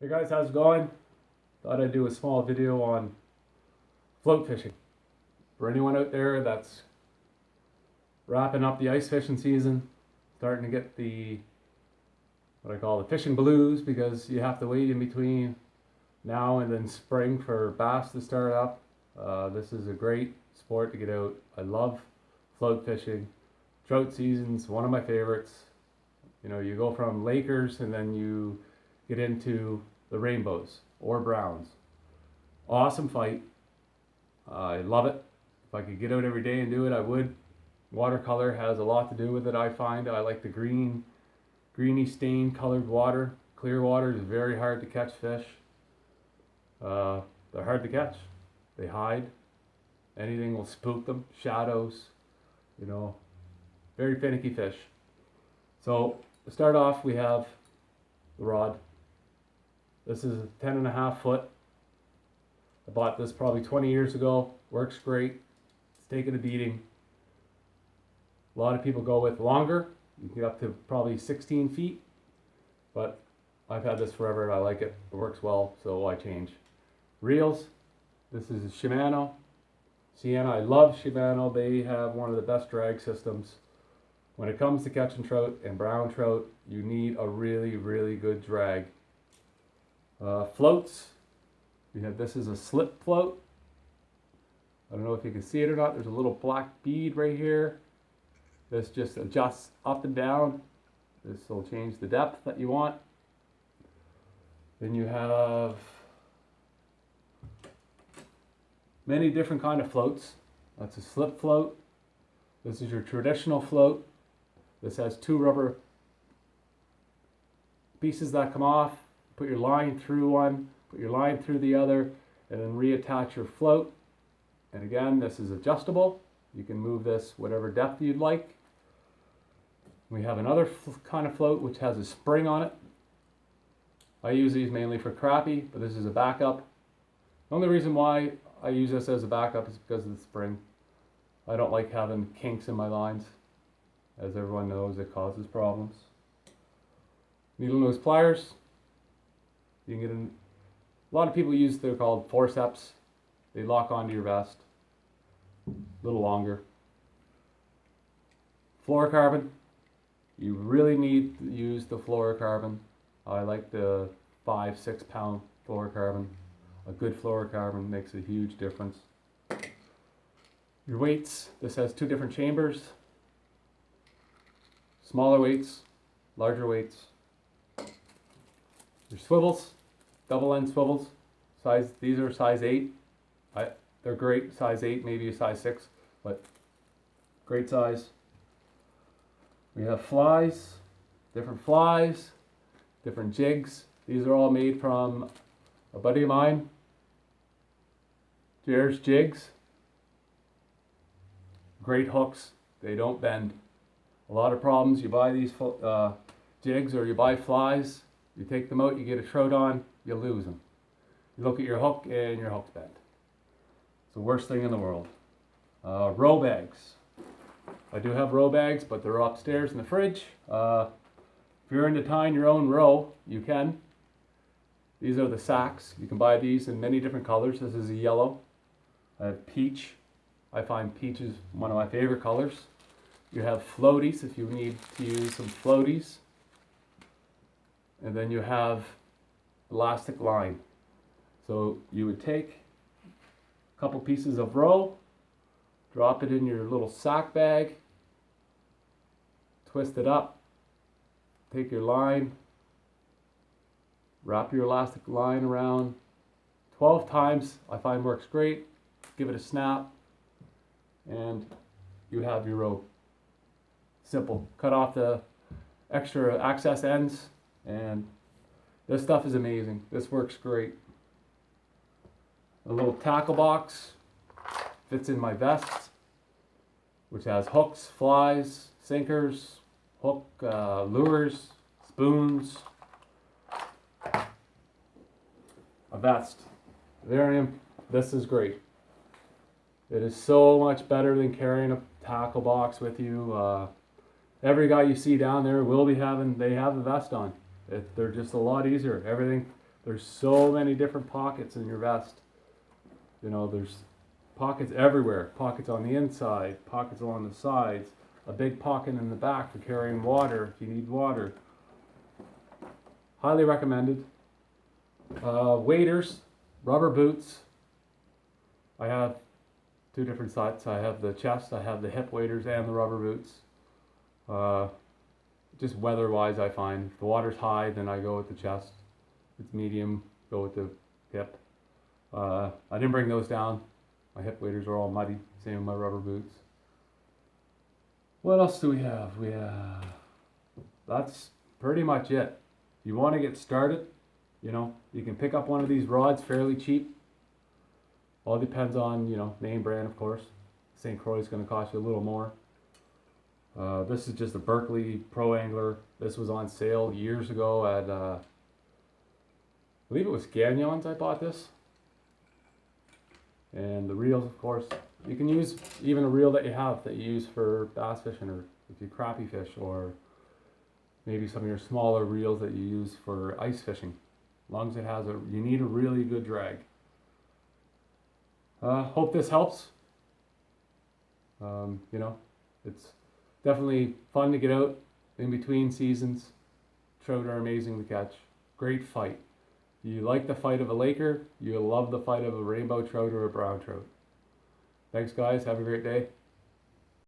Hey guys, how's it going? Thought I'd do a small video on float fishing. For anyone out there that's wrapping up the ice fishing season, starting to get what I call the fishing blues because you have to wait in between now and then spring for bass to start up. This is a great sport to get out. I love float fishing. Trout season's one of my favorites. You know, you go from Lakers and then you get into the rainbows or browns. Awesome fight. I love it. If I could get out every day and do it, I would. Watercolor has a lot to do with it, I find. I like the greeny stain colored water. Clear water is very hard to catch fish. They're hard to catch. They hide. Anything will spook them. Shadows, you know, very finicky fish. So to start off, we have the rod. This is a 10.5 foot. I bought this probably 20 years ago. Works great. It's taken a beating. A lot of people go with longer. You can get up to probably 16 feet. But I've had this forever and I like it. It works well, so I change. Reels. This is a Shimano. Sienna. I love Shimano. They have one of the best drag systems. When it comes to catching trout and brown trout, you need a really, really good drag. Floats. This is a slip float. I don't know if you can see it or not. There's a little black bead right here. This just adjusts up and down. This will change the depth that you want. Then you have many different kind of floats. That's a slip float. This is your traditional float. This has two rubber pieces that come off. Put your line through one, put your line through the other, and then reattach your float. And again, this is adjustable. You can move this whatever depth you'd like. We have another kind of float which has a spring on it. I use these mainly for crappie, but this is a backup. The only reason why I use this as a backup is because of the spring. I don't like having kinks in my lines. As everyone knows, it causes problems. Needle nose pliers. You can get in. A lot of people use, they're called forceps. They lock onto your vest. A little longer. Fluorocarbon. You really need to use the fluorocarbon. I like the 5-6 pound fluorocarbon. A good fluorocarbon makes a huge difference. Your weights. This has two different chambers. Smaller weights, larger weights. Your swivels, double end swivels. These are size 8. They're great, size 8, maybe a size 6, but great size. We have flies, different jigs. These are all made from a buddy of mine, Jared's Jigs. Great hooks, they don't bend. A lot of problems, you buy these jigs or you buy flies, you take them out, you get a trout on, you lose them. You look at your hook and your hook's bent. It's the worst thing in the world. Row bags. I do have row bags, but they're upstairs in the fridge. If you're into tying your own row, you can. These are the sacks. You can buy these in many different colors. This is a yellow. I have peach. I find peach is one of my favorite colors. You have floaties if you need to use some floaties. And then you have elastic line. So you would take a couple pieces of row, drop it in your little sack bag, twist it up, take your line, wrap your elastic line around 12 times. I find works great. Give it a snap, and you have your rope. Simple. Cut off the extra access ends, and this stuff is amazing. This works great. A little tackle box fits in my vest, which has hooks, flies, sinkers, hook, lures, spoons. A vest. There I am. This is great. It is so much better than carrying a tackle box with you. Every guy you see down there will be they have a vest on. They're just a lot easier. Everything There's so many different pockets in your vest. You know, there's pockets everywhere. Pockets on the inside, pockets along the sides, a big pocket in the back for carrying water if you need water. Highly recommended. Waders, rubber boots. I have two different sets. I have the chest, I have the hip waders and the rubber boots. Just weather-wise, I find if the water's high, then I go with the chest. If it's medium, go with the hip. I didn't bring those down. My hip waders are all muddy. Same with my rubber boots. What else do we have? That's pretty much it. If you want to get started, you know, you can pick up one of these rods fairly cheap. All depends on, you know, name brand, of course. St. Croix is going to cost you a little more. This is just a Berkeley Pro Angler. This was on sale years ago at, I believe it was Gagnon's I bought this. And the reels, of course, you can use even a reel that you have that you use for bass fishing or if you crappie fish, or maybe some of your smaller reels that you use for ice fishing. As long as it has you need a really good drag. Hope this helps. You know, it's definitely fun to get out in between seasons. Trout are amazing to catch. Great fight. You like the fight of a Laker, you'll love the fight of a rainbow trout or a brown trout. Thanks guys, have a great day.